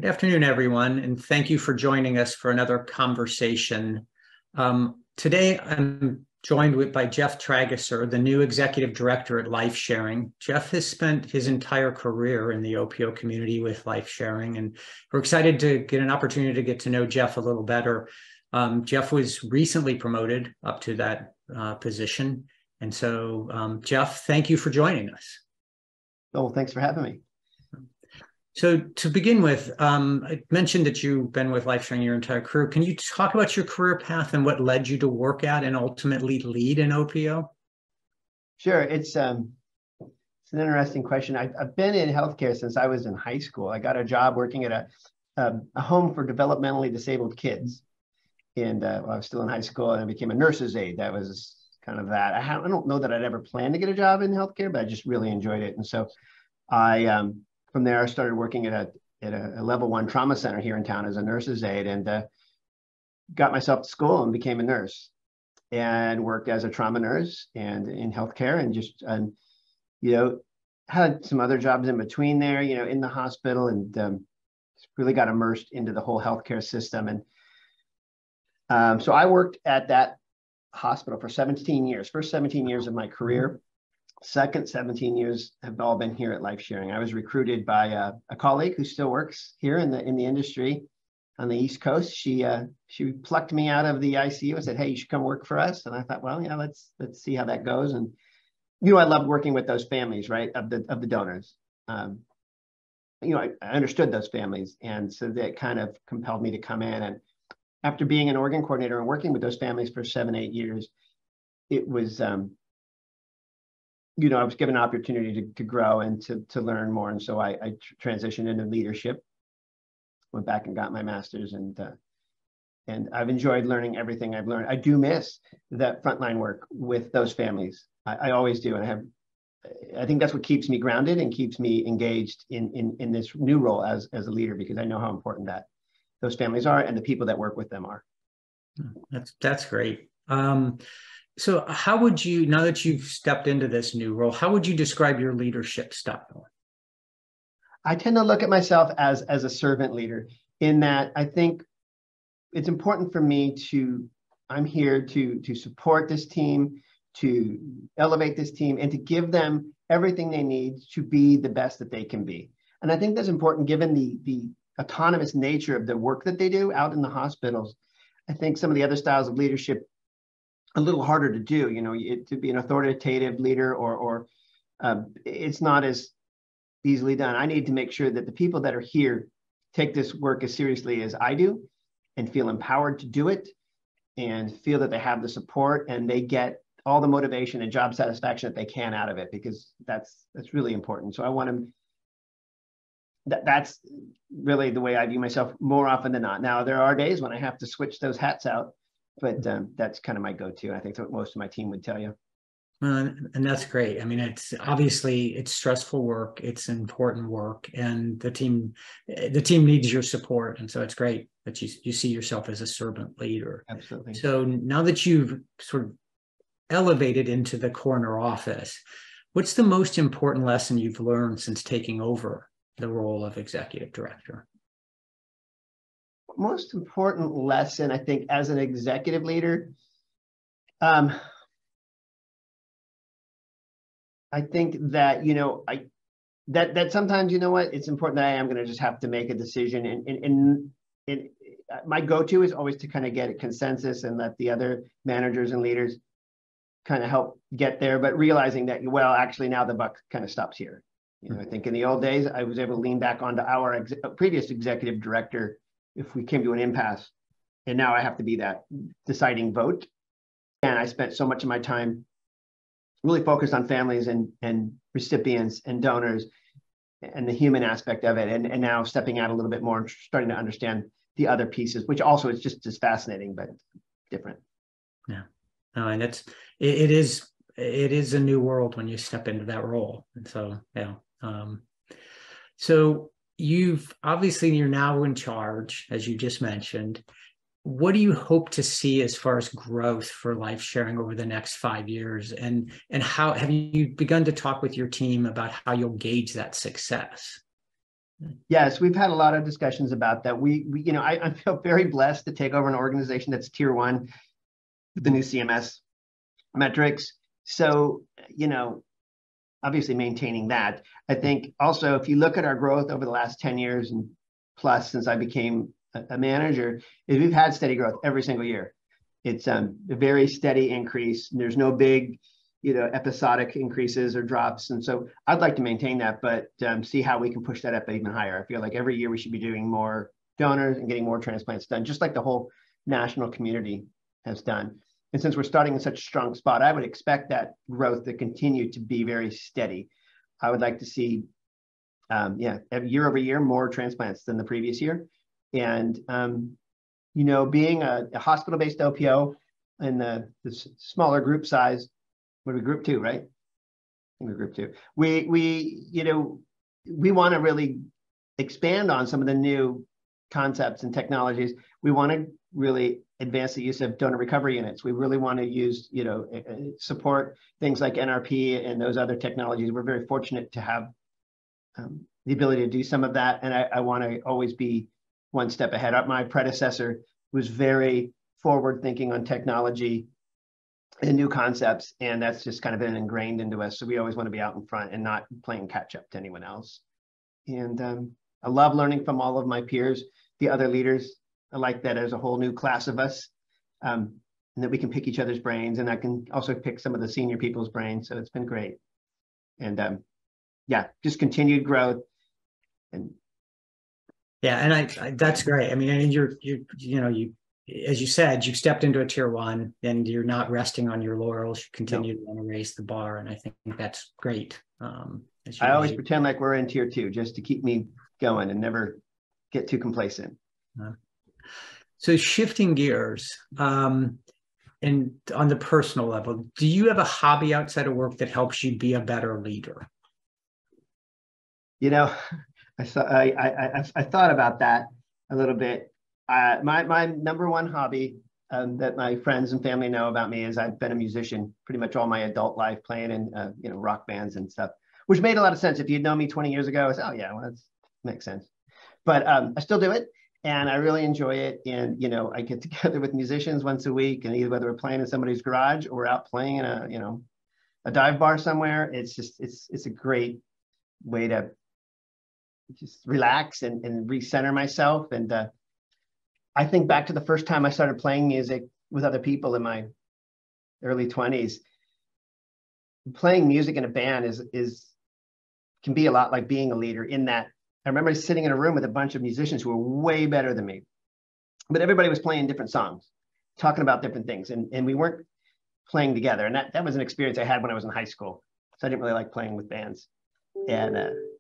Good afternoon, everyone, and thank you for joining us for another conversation. Today, I'm joined by Jeff Trageser, the new executive director at Lifesharing. Jeff has spent his entire career in the OPO community with Lifesharing, and we're excited to get an opportunity to get to know Jeff a little better. Jeff was recently promoted up to that position, and so Jeff, thank you for joining us. Oh, thanks for having me. So to begin with, I mentioned that you've been with Lifesharing your entire career. Can you talk about your career path and what led you to work at and ultimately lead an OPO? Sure. It's an interesting question. I've been in healthcare since I was in high school. I got a job working at a home for developmentally disabled kids. And I was still in high school, and I became a nurse's aide. That was kind of that. I don't know that I'd ever planned to get a job in healthcare, but I just really enjoyed it. And so from there, I started working at a level 1 trauma center here in town as a nurse's aide, and got myself to school and became a nurse, and worked as a trauma nurse and in healthcare, and just had some other jobs in between there, in the hospital, and really got immersed into the whole healthcare system. And so I worked at that hospital for 17 years. First 17 years of my career. Second 17 years have all been here at Lifesharing. I was recruited by a colleague who still works here in the industry on the East Coast. She plucked me out of the ICU and said, "Hey, you should come work for us." And I thought, well, yeah, let's see how that goes. And I loved working with those families, right, of the donors. I understood those families, and so that kind of compelled me to come in. And after being an organ coordinator and working with those families for 7-8 years, it was I was given an opportunity to grow and to learn more. And so I transitioned into leadership, went back and got my master's, and I've enjoyed learning everything I've learned. I do miss that frontline work with those families. I always do. And I think that's what keeps me grounded and keeps me engaged in this new role as a leader, because I know how important that those families are and the people that work with them are. That's great. So how would you, now that you've stepped into this new role, how would you describe your leadership style? I tend to look at myself as a servant leader, in that I think it's important for me I'm here to support this team, to elevate this team, and to give them everything they need to be the best that they can be. And I think that's important given the autonomous nature of the work that they do out in the hospitals. I think some of the other styles of leadership a little harder to do, to be an authoritative leader, or it's not as easily done. I need to make sure that the people that are here take this work as seriously as I do, and feel empowered to do it, and feel that they have the support and they get all the motivation and job satisfaction that they can out of it, because that's really important. So I want to, that's really the way I view myself more often than not. Now, there are days when I have to switch those hats out, but that's kind of my go-to. I think that's what most of my team would tell you. And that's great. I mean, it's stressful work. It's important work, and the team needs your support. And so it's great that you see yourself as a servant leader. Absolutely. So now that you've sort of elevated into the corner office, what's the most important lesson you've learned since taking over the role of executive director? Most important lesson, I think, as an executive leader, I think that, that sometimes, it's important that I am going to just have to make a decision. And my go-to is always to kind of get a consensus and let the other managers and leaders kind of help get there, but realizing that, well, actually now the buck kind of stops here. I think in the old days, I was able to lean back onto our previous executive director if we came to an impasse, and now I have to be that deciding vote. And I spent so much of my time really focused on families and recipients and donors and the human aspect of it. And now stepping out a little bit more and starting to understand the other pieces, which also is just as fascinating, but different. Yeah, no, and it is a new world when you step into that role. And so, yeah. So you're now in charge, as you just mentioned. What do you hope to see as far as growth for Lifesharing over the next 5 years? And how have you begun to talk with your team about how you'll gauge that success? Yes, we've had a lot of discussions about that. I feel very blessed to take over an organization that's tier 1 with the new CMS metrics. So, obviously maintaining that. I think also, if you look at our growth over the last 10 years and plus since I became a manager, is we've had steady growth every single year. It's a very steady increase. There's no big, episodic increases or drops. And so I'd like to maintain that, but see how we can push that up even higher. I feel like every year we should be doing more donors and getting more transplants done, just like the whole national community has done. And since we're starting in such a strong spot, I would expect that growth to continue to be very steady. I would like to see, year over year, more transplants than the previous year. And, being a hospital-based OPO in the smaller group size, what are we, group 2, right? I think we're group 2. We want to really expand on some of the new concepts and technologies. We want to really advance the use of donor recovery units. We really want to use, support things like NRP and those other technologies. We're very fortunate to have the ability to do some of that. And I want to always be one step ahead. My predecessor was very forward thinking on technology and new concepts. And that's just kind of been ingrained into us. So we always want to be out in front and not playing catch up to anyone else. And I love learning from all of my peers, the other leaders. I like that there's a whole new class of us, and that we can pick each other's brains, and I can also pick some of the senior people's brains. So it's been great. And just continued growth. And that's great. I mean, you as you said, you've stepped into a tier 1 and you're not resting on your laurels. You continue to want to raise the bar. And I think that's great. I always pretend like we're in tier 2 just to keep me going and never get too complacent. So shifting gears, and on the personal level, do you have a hobby outside of work that helps you be a better leader? I thought about that a little bit. My number one hobby that my friends and family know about me is I've been a musician pretty much all my adult life, playing in rock bands and stuff, which made a lot of sense. If you'd known me 20 years ago, I was, oh yeah, well, that makes sense. But I still do it, and I really enjoy it. And I get together with musicians once a week, and either whether we're playing in somebody's garage or we're out playing in a dive bar somewhere, it's a great way to just relax and recenter myself. And I think back to the first time I started playing music with other people in my early 20s. Playing music in a band can be a lot like being a leader, in that I remember sitting in a room with a bunch of musicians who were way better than me, but everybody was playing different songs, talking about different things, and we weren't playing together. And that was an experience I had when I was in high school. So I didn't really like playing with bands. And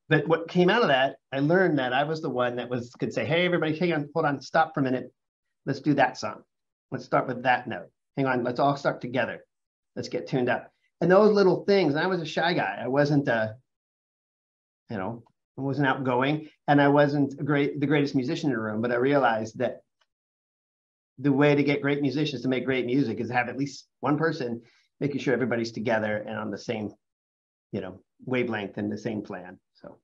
but what came out of that, I learned that I was the one that could say, hey, everybody, hang on, hold on, stop for a minute. Let's do that song. Let's start with that note. Hang on, let's all start together. Let's get tuned up. And those little things, and I was a shy guy. I wasn't, I wasn't outgoing, and I wasn't the greatest musician in the room, but I realized that the way to get great musicians to make great music is to have at least one person making sure everybody's together and on the same, wavelength and the same plan. So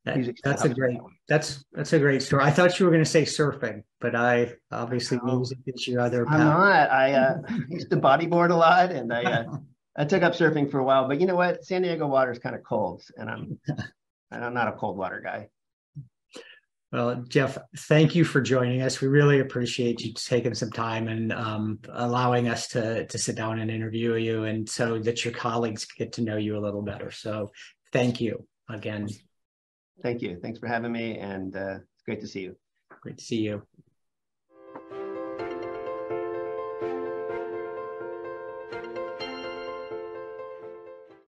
that's a great story. I thought you were going to say surfing, but music is your other power. I'm not. I used to bodyboard a lot, and I took up surfing for a while. But you know what? San Diego water is kind of cold, and I'm not a cold water guy. Well, Jeff, thank you for joining us. We really appreciate you taking some time and allowing us to sit down and interview you, and so that your colleagues get to know you a little better. So thank you again. Thank you. Thanks for having me, and it's great to see you. Great to see you.